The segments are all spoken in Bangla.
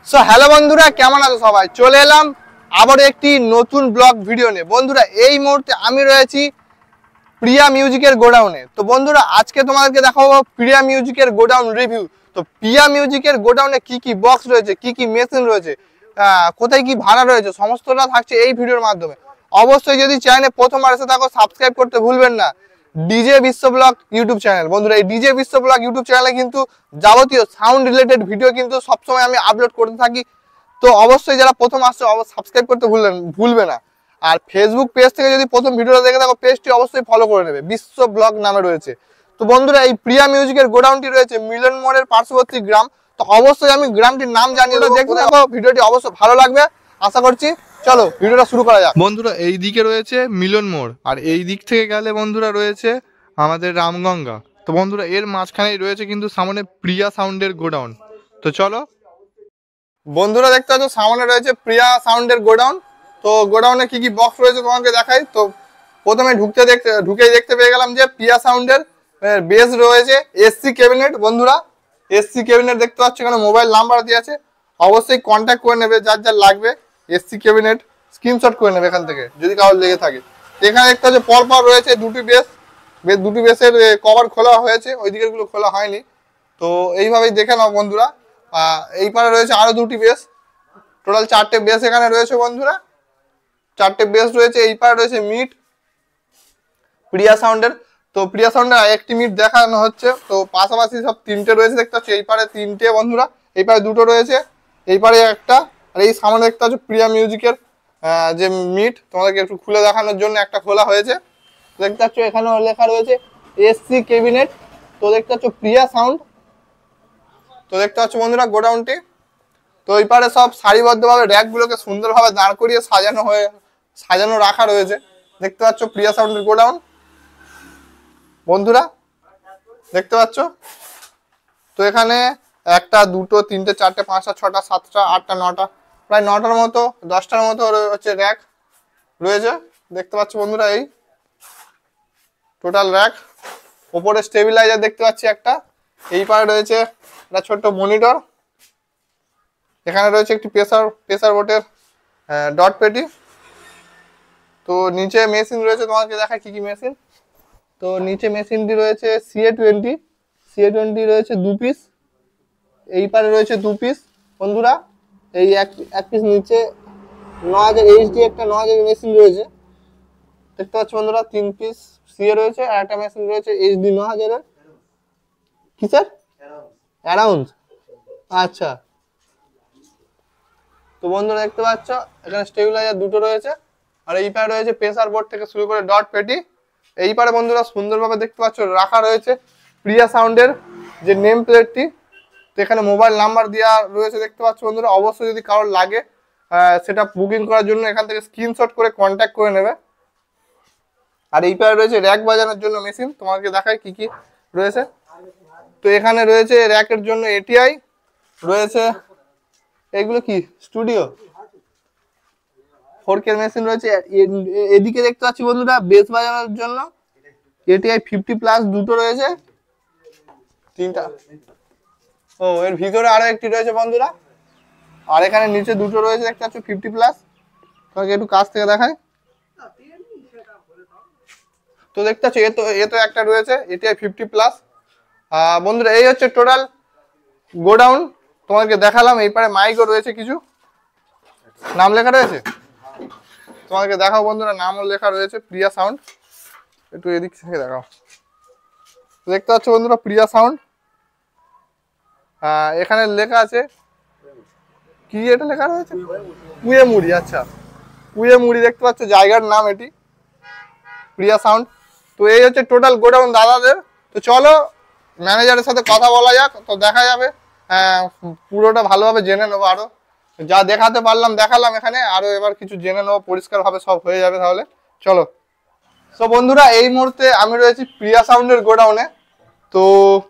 সো হ্যালো বন্ধুরা, কেমন আছো সবাই? চলে এলাম আবার একটি নতুন ব্লগ ভিডিও নিয়ে। বন্ধুরা, এই মুহূর্তে আমি রয়েছি প্রিয়া মিউজিকের গোডাউনে। তো বন্ধুরা, আজকে তোমাদেরকে দেখাবো প্রিয়া মিউজিকের গোডাউন রিভিউ। তো প্রিয়া মিউজিকের গোডাউনে কি কি বক্স রয়েছে, কি কি মেশিন রয়েছে, কোথায় কি ভাড়া রয়েছে, সমস্তটা থাকছে এই ভিডিওর মাধ্যমে। অবশ্যই যদি চ্যানেলে প্রথমবার এসে থাকো, সাবস্ক্রাইব করতে ভুলবেন না ডিজে বিশ্ব ব্লগ ইউটিউব চ্যানেল। বন্ধুরা, এই ডিজে বিশ্ব ব্লগ ইউটিউব চ্যানেলে কিন্তু যাবতীয় সাউন্ড রিলেটেড ভিডিও কিন্তু সবসময় আমি আপলোড করতে থাকি। তো অবশ্যই যারা প্রথম আসছে সাবস্ক্রাইব করতে ভুলবে না। আর ফেসবুক পেজ থেকে যদি প্রথম ভিডিওটা দেখে থাকো, পেজটি অবশ্যই ফলো করে নেবে, বিশ্ব ব্লগ নামে রয়েছে। তো বন্ধুরা, এই প্রিয়া মিউজিকের গোডাউনটি রয়েছে মিলন মোড়ের পার্শ্ববর্তী গ্রাম। তো অবশ্যই আমি গ্রামটির নাম জানিয়ে দেবো, দেখতে থাকো, ভিডিওটি অবশ্যই ভালো লাগবে আশা করছি। চলো ভিডিওটা শুরু করা যাক। বন্ধুরা, এই দিকে রয়েছে মিলন মোড়, আর এই দিক থেকে গেলে বন্ধুরা রয়েছে আমাদের রামগঙ্গা। তো বন্ধুরা, এর মাঝখানেই রয়েছে কিন্তু সামনে প্রিয়া সাউন্ডের গোডাউন। তো চলো বন্ধুরা, দেখতে পাচ্ছ সামনে রয়েছে প্রিয়া সাউন্ডের গোডাউন। তো গোডাউনে কি কি বক্স রয়েছে তোমাকে দেখাই। তো প্রথমে ঢুকেই দেখতে পেয়ে গেলাম যে প্রিয়া সাউন্ডের বেস রয়েছে, এসসি ক্যাবিনেট। বন্ধুরা, এসসি ক্যাবিনেট দেখতে পাচ্ছ, এখানে মোবাইল নাম্বার দিয়ে আছে, অবশ্যই কন্ট্যাক্ট করে নেবে যার যার লাগবে। এসসি ক্যাবিনেট স্ক্রিনশট করে নেবে এখান থেকে যদি কারোর লেগে থাকে। এখানে দেখতে পাচ্ছ পরপর রয়েছে দুটি বেসের কভার খোলা হয়েছে, ওই দিকের গুলো খোলা হয়নি। তো এইভাবেই দেখে নাও বন্ধুরা। এই পারে রয়েছে আরো দুটি বেস, টোটাল 4টে বেস এখানে রয়েছে বন্ধুরা, 4টে বেস রয়েছে। এই পারে রয়েছে মিট প্রিয়া সাউন্ডের। তো প্রিয়া সাউন্ডের একটি মিট দেখানো হচ্ছে। তো পাশাপাশি সব 3টে রয়েছে দেখতে পাচ্ছি। এই পারে 3টে বন্ধুরা, এই পারে 2টো রয়েছে, এই পারে একটা, আর এই সামনে দেখতে পাচ্ছ প্রিয়া মিউজিকের যে মিট, তোমাদেরকে একটু খুলে দেখানোর জন্য একটা খোলা হয়েছে। দেখতে পাচ্ছ এখানেও লেখা রয়েছে এসসি ক্যাবিনেট। তো দেখতে পাচ্ছ প্রিয়া সাউন্ড। তো দেখতে পাচ্ছ বন্ধুরা গোডাউনটি। তো এই পারে সব সারিবদ্ধভাবে র্যাকগুলোকে সুন্দরভাবে দাঁড় করিয়ে সাজানো রাখা রয়েছে। দেখতে পাচ্ছ প্রিয়া সাউন্ডের গোডাউন বন্ধুরা, দেখতে পাচ্ছ। তো এখানে 1টা 2টো 3টে 4টে 5টা 6টা 7টা 8টা 9টা, প্রায় 9টার মতো 10টার মতো হচ্ছে র্যাক রয়েছে। দেখতে পাচ্ছ বন্ধুরা, এই টোটাল র্যাক। ওপরে স্টেবিলাইজার দেখতে পাচ্ছি একটা। এই পারে রয়েছে একটা ছোট্ট মনিটর। এখানে রয়েছে একটি প্রেসার বোর্ডের ডট পেটি। তো নিচে মেশিন রয়েছে, তোমাকে দেখায় কি কি মেশিন। তো নিচে মেশিনটি রয়েছে CA20 রয়েছে 2 পিস। এই পারে রয়েছে 2 পিস বন্ধুরা। এই এক পিস নিচে 9000 HD একটা 9000 মেশিন রয়েছে দেখতে পাচ্ছ বন্ধুরা। 3 পিস CA রয়েছে, আর একটা মেশিন রয়েছে HD 9000 এর। কি স্যার? অ্যারাউন্ড। আচ্ছা। তো বন্ধুরা দেখতে পাচ্ছ এখানে স্টেবিলাইজার 2টো রয়েছে, আর এই পারে রয়েছে প্রেসার বোর্ড থেকে শুরু করে ডট পেটি। এই পারে বন্ধুরা সুন্দরভাবে দেখতে পাচ্ছ রাখা রয়েছে প্রিয়া সাউন্ডের যে নেম প্লেটটি। তো এখানে মোবাইল নাম্বার দেওয়া রয়েছে দেখতে পাচ্ছ বন্ধুরা। অবশ্যই যদি কারোর লাগে সেটা বুকিং করার জন্য এখান থেকে স্ক্রিনশট করে কন্ট্যাক্ট করে নেবে। আর এই পারে রয়েছে র্যাক বাজানোর জন্য মেশিন, তোমাকে দেখায় কি কি রয়েছে। তো এখানে রয়েছে র্যাকের জন্য ATI রয়েছে। এইগুলো কি স্টুডিও 4K মেশিন রয়েছে। এদিকে দেখতে পাচ্ছি বন্ধুরা বেস বাজানোর জন্য ATI 50+ 2টো রয়েছে, 3টা। ও, এর ভিতরে আরো একটি রয়েছে বন্ধুরা। আর এখানে নিচে 2টো রয়েছে দেখতে পাচ্ছ 50+। তোমাকে একটু কাছ থেকে দেখায়। তো দেখতে পাচ্ছ এ তো একটা রয়েছে ATI 50+। বন্ধুরা, এই হচ্ছে টোটাল গোডাউন, তোমাকে দেখালাম। এই পারে মাইকও রয়েছে, কিছু নাম লেখা রয়েছে, তোমাকে দেখাও বন্ধুরা। নামও লেখা রয়েছে প্রিয়া সাউন্ড। একটু এদিক থেকে দেখাও। দেখতে পাচ্ছ বন্ধুরা প্রিয়া সাউন্ড। এখানে লেখা আছে কি, এটা লেখা রয়েছে কুয়েমুড়ি। আচ্ছা, কুয়েমুড়ি দেখতে পাচ্ছ জায়গার নাম এটি, প্রিয়া সাউন্ড। তো এই হচ্ছে টোটাল গোডাউন দাদাদের। তো চলো ম্যানেজারের সাথে কথা বলা যাক, তো দেখা যাবে। পুরোটা ভালোভাবে জেনে নেবো, আরো যা দেখাতে পারলাম দেখালাম এখানে, আরো এবার কিছু জেনে নেবো, পরিষ্কারভাবে সব হয়ে যাবে তাহলে। চলো। তো বন্ধুরা, এই মুহূর্তে আমি রয়েছি প্রিয়া সাউন্ডের গোডাউনে। তো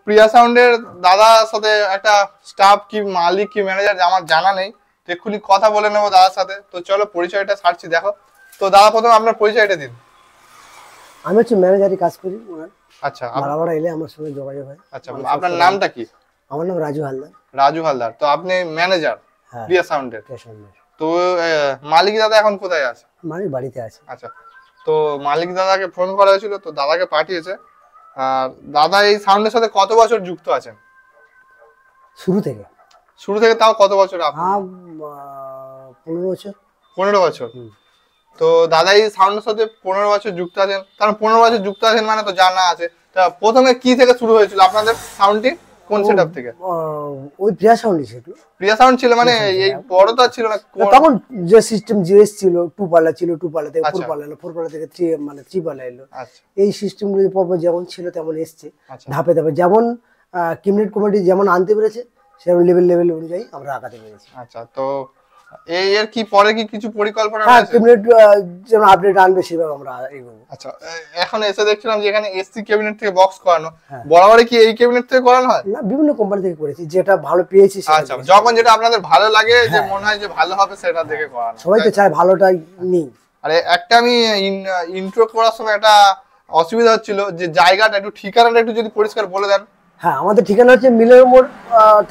প্রিয়া সাউন্ডের দাদার সাথে একটা স্টাফ কি মালিক কি ম্যানেজার আমার জানা নেই, তো এক্ষুনি কথা বলে নেবো দাদার সাথে। তো চলো পরিচয়টা ছাড়ছি, দেখো। তো দাদা, প্রথমে আপনার পরিচয়টা দিন। আমি হচ্ছে ম্যানেজারি কাজ করি ওনার। আচ্ছা, ভাড়া এলে আমার সঙ্গে যোগাযোগ হয়। আচ্ছা, আপনার নামটা কি? আমার নাম রাজু হালদার। রাজু হালদার। তো আপনি ম্যানেজার? হ্যাঁ প্রিয়া সাউন্ডের। প্রিয়া সাউন্ডের। তো মালিক দাদা এখন কোথায় আছে? মালিক বাড়িতে আছে। আচ্ছা, তো মালিক দাদাকে ফোন করা হয়েছিল, তো দাদাকে পাঠিয়েছে। আর দাদা এই সাউন্ডের সাথে কত বছর যুক্ত আছেন? শুরু থেকে। শুরু থেকে তাও কত বছর? 15 বছর। 15 বছর। তো দাদা এই সাউন্ডের সাথে 15 বছর যুক্ত আছেন, কারণ 15 বছর যুক্ত আছেন মানে তো জানা আছে। তা প্রথমে কি থেকে শুরু হয়েছিল আপনাদের সাউন্ডটি, কোন সেটআপ থেকে? ওই প্রিয়া সাউন্ডই ছিল। প্রিয়া সাউন্ড ছিল, মানে এই বড় তো ছিল না তখন যে সিস্টেম জিএস ছিল, 2 পাল্লা ছিল, 2 পাল্লা থেকে 4 আচ্ছা। পাল্লা এলো, 4 পাল্লা থেকে 3 মানে 3 পাল্লা এলো। আচ্ছা এই সিস্টেমগুলো পরপর যেমন ছিল তেমন এসছে, আচ্ছা ধাপে ধাপে। যেমন কিমনেট কমিটি যেমন আনতে পেরেছে সেরকম লেভেল অনুযায়ী আমরা আগাতে পেরেছি। আচ্ছা। তো এর কি পরে কি কিছু পরিকল্পনা হ্যাঁ, রয়েছে? কিমনেট যেমন আপডেট আনবে সেভাবে আমরা এগোবো। আচ্ছা, এখন এসে দেখছিলাম যে এখানে এসসি ক্যাবিনেট থেকে বক্স করানো, হ্যাঁ। বরাবরই কি এই ক্যাবিনেট থেকে করানো হয়? না, বিভিন্ন কোম্পানি থেকে করেছি, যেটা ভালো পেয়েছি সেটা আচ্ছা, করেছি। যখন যেটা আপনাদের ভালো লাগে, যে হ্যাঁ। মনে হয় যে ভালো হবে, সেটা দেখে করানো। সবাই তো চায় ভালোটাই নিই। আরে একটা আমি ইন্ট্রো করার সময় একটা অসুবিধা হচ্ছিল, যে জায়গাটা একটু, ঠিকানাটা একটু যদি পরিষ্কার বলে দেন। হ্যাঁ, আমাদের ঠিকানা হচ্ছে মিলের মোড়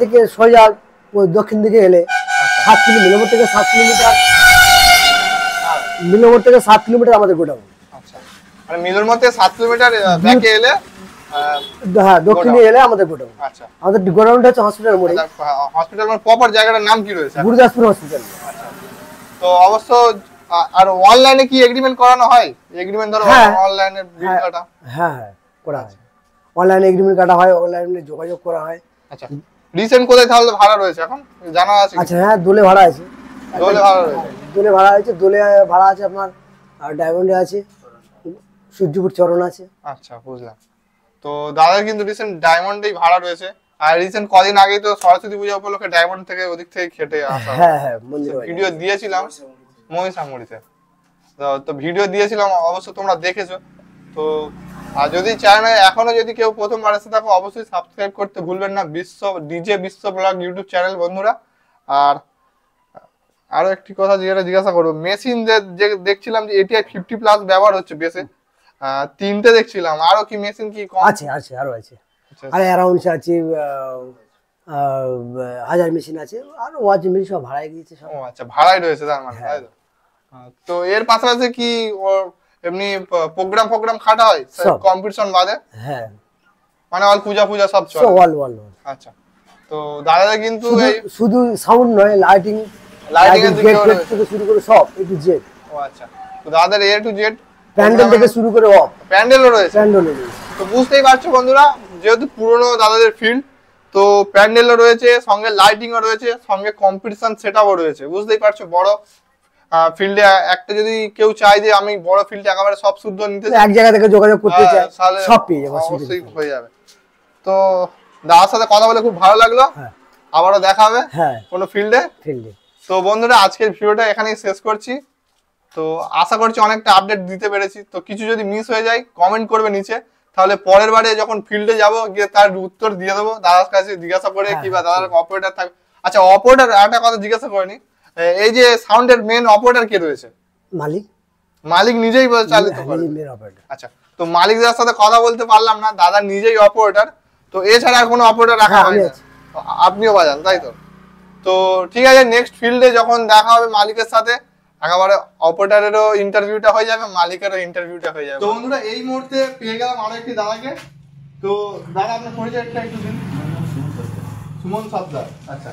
থেকে সোজা ওই দক্ষিণ দিকে এলে 7 কিলোমিটার, মিলের মোড় থেকে 7 কিলোমিটার, মিলের মোড় থেকে 7 কিলোমিটার আমাদের গোডাউন। আচ্ছা, মানে মিলুর মধ্যে 7 কিলোমিটার ব্যাকে এলে হ্যাঁ, দক্ষিণে এলে আমাদের গোডাউন। আচ্ছা, আমাদের গোডাউনটা হচ্ছে হসপিটাল মোড়ে, হসপিটাল মানে প্রপার জায়গাটার নাম কি রয়েছে? গুরুদাসপুর হসপিটাল। তো অবশ্য আর অনলাইনে কি এগ্রিমেন্ট করানো হয়? এগ্রিমেন্ট ধরো হ্যাঁ। অনলাইনে বিল কাটা। হ্যাঁ হ্যাঁ, করা হয়। অনলাইনে এগ্রিমেন্ট কাটা হয়, অনলাইনে যোগাযোগ করা হয়। আচ্ছা, রিসেন্ট কোথায় তাহলে ভাড়া রয়েছে এখন জানা আছে? আচ্ছা, হ্যাঁ, দোলে ভাড়া আছে। দোলে ভাড়া রয়েছে। দোলে ভাড়া আছে, দোলে ভাড়া আছে আপনার, আর ডায়মন্ডে আছে, সূর্যপুর চরণ আছে। আচ্ছা, বুঝলাম। তো দাদার কিন্তু রিসেন্ট ডায়মন্ডেই ভাড়া রয়েছে। আর রিসেন্ট কদিন আগেই তো সরস্বতী পূজা উপলক্ষে ডায়মন্ড থেকে ওদিক থেকে খেটে আসা। হ্যাঁ হ্যাঁ, মন্দির ভিডিও দিয়েছিলাম মহিষামুড়িতে, তো ভিডিও দিয়েছিলাম, অবশ্য তোমরা দেখেছো। তো আর যদি চায় না, এখনো যদি কেউ প্রথমবার এসে থাকো, অবশ্যই সাবস্ক্রাইব করতে ভুলবেন না ডিজে বিশ্ব ব্লগ ইউটিউব চ্যানেল বন্ধুরা। আর আরো একটি কথা যেটা জিজ্ঞাসা করবো, মেশিন যে দেখছিলাম যে এটিআই 50+ ব্যবহার হচ্ছে বেসে, 3টে দেখছিলাম, আরো কি মেশিন কি কম? আছে, আছে, আরো আছে। আর অ্যারাউন্ড আছে, হাজার মেশিন আছে, আর ওয়াচ মেশিন সব ভাড়ায় গিয়েছে সব। ও আচ্ছা, ভাড়াই রয়েছে তার মানে, তাই তো? তো এর পাশাপাশি কি ওর এমনি প্রোগ্রাম খাটা হয় সব। কম্পিটিশন বাদে? হ্যাঁ, মানে অল পূজা সব চলে? সব ওয়াল। আচ্ছা, তো দাদা কিন্তু এই শুধু সাউন্ড নয়, লাইটিং লাইটিং এর দিকে থেকে শুরু করে সব A to Z। ও আচ্ছা, তো দাদার A to Z প্যান্ডেল থেকে শুরু করে অফ প্যান্ডেলও রয়েছে। প্যান্ডেল। তো বুঝতেই পারছো বন্ধুরা, যেহেতু পুরনো দাদাদের ফিল্ড, তো প্যান্ডেলও রয়েছে, সঙ্গে লাইটিংও রয়েছে, সঙ্গে কম্পিটিশন সেটআপও রয়েছে। বুঝতেই পারছো, বড় ফিল্ডে একটা যদি কেউ চায় যে আমি বড় ফিল্ডে একেবারে সব শুদ্ধ নিতে চাই, এক জায়গা থেকে যোগাযোগ করতে চাই, তাহলে সব পেয়ে যাবে, অবশ্যই হয়ে যাবে। তো দাদার সাথে কথা বলে খুব ভালো লাগলো। হ্যাঁ। আবারও দেখা হবে হ্যাঁ, কোনো ফিল্ডে। ফিল্ডে। তো বন্ধুরা, আজকের ভিডিওটা এখানেই শেষ করছি। তো আশা করছি অনেকটা আপডেট দিতে পেরেছি। তো কিছু যদি মিস হয়ে যায় কমেন্ট করবে নিচে, তাহলে পরের বারে যখন ফিল্ডে যাব গিয়ে তার উত্তর দিয়ে দেবো দাদার কাছে জিজ্ঞাসা করে, কিংবা দাদার অপারেটর থাকবে। আচ্ছা, অপারেটর একটা কথা জিজ্ঞাসা করিনি, এই যে সাউন্ডের মেন অপারেটর কে রয়েছে? মালিক নিজেই চালিত করে? আচ্ছা, তো মালিকদের সাথে কথা বলতে পারলাম না, দাদা নিজেই অপারেটর। তো এছাড়া আর কোনো অপারেটর রাখা হয় না? আপনিও বাজান, তাই তো? তো ঠিক আছে, নেক্সট ফিল্ডে যখন দেখা হবে মালিকের সাথে, একেবারে অপারেটরেরও ইন্টারভিউটা হয়ে যাবে, মালিকেরও ইন্টারভিউটা হয়ে যাবে। তো বন্ধুরা, এই মুহূর্তে পেয়ে গেলাম আরো একটি দাদাকে। তো দাদা, আপনার পরিচয়টা একটু দিন। সুমন সর্দার। আচ্ছা,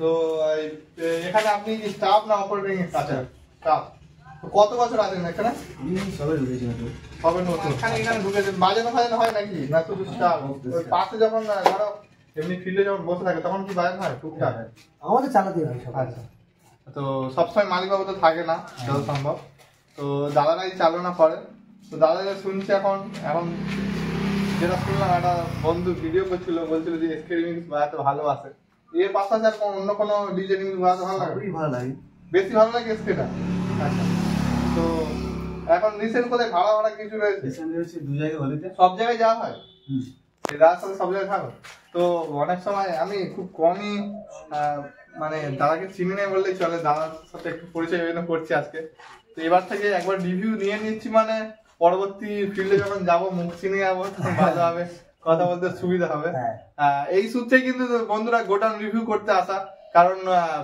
তো এখানে আপনি কি স্টাফ না অপারেটিং? আচ্ছা, স্টাফ। কত বছর আছেন এখানে? সবে ঢুকেছি না তো। সবে নতুন এখানে ঢুকেছেন। বাজানো হয় নাকি, না শুধু স্টাফ? পাশে যখন ধরো এমনি ফিল্ডে যখন বসে থাকে তখন কি বাজানো হয় টুকটাক? আমাদের চালাতে হয় সব। আচ্ছা, তো সবসময় মালিক বাবু তো থাকে না যত সম্ভব, তো দাদারাই চালনা করে। তো দাদা শুনছি এখন যেটা শুনলাম, একটা বন্ধু ভিডিও করছিল, বলছিল যে এসকে রিমিক্স বাজাতে ভালোবাসে। এর পাশাপাশি আর অন্য কোনো ডিজে রিমিক্স বাজাতে ভালো লাগে? খুবই ভালো লাগে। বেশি ভালো লাগে এসকেটা? আচ্ছা, তো এখন রিসেন্ট কোথায় ভাড়া কিছু রয়েছে? রিসেন্টলি হচ্ছে 2 জায়গায় হলিতে। সব জায়গায় যাওয়া হয়? এই দাদার সাথে সব জায়গায় থাকো? তো অনেক সময় আমি খুব কমই মানে দাদাকে চিনি নাই বললেই চলে, দাদার সাথে একটু পরিচয় করছি আজকে। তো এবার থেকে একবার রিভিউ নিয়ে নিচ্ছি, মানে পরবর্তী ফিল্ডে যখন যাবো মুখ চিনে যাবো, তখন ভালো হবে, কথা বলতে সুবিধা হবে। এই সূত্রে কিন্তু বন্ধুরা গোডাউন রিভিউ করতে আসা। কারণ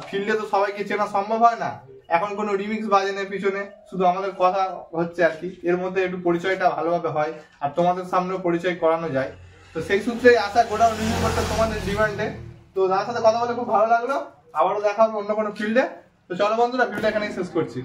ফিল্ডে তো সবাইকে চেনা সম্ভব হয় না। এখন কোনো রিমিক্স বাজেনের পিছনে, শুধু আমাদের কথা হচ্ছে আর কি, এর মধ্যে একটু পরিচয়টা ভালোভাবে হয় আর তোমাদের সামনেও পরিচয় করানো যায়। তো সেই সূত্রেই আসা গোডাউন রিভিউ করতে তোমাদের ডিমান্ডে। তো তার সাথে কথা বলে খুব ভালো লাগলো, আবারও দেখা হবে অন্য কোনো ফিল্ডে। তো চলো বন্ধুরা, ভিডিওটা এখানেই শেষ করছি।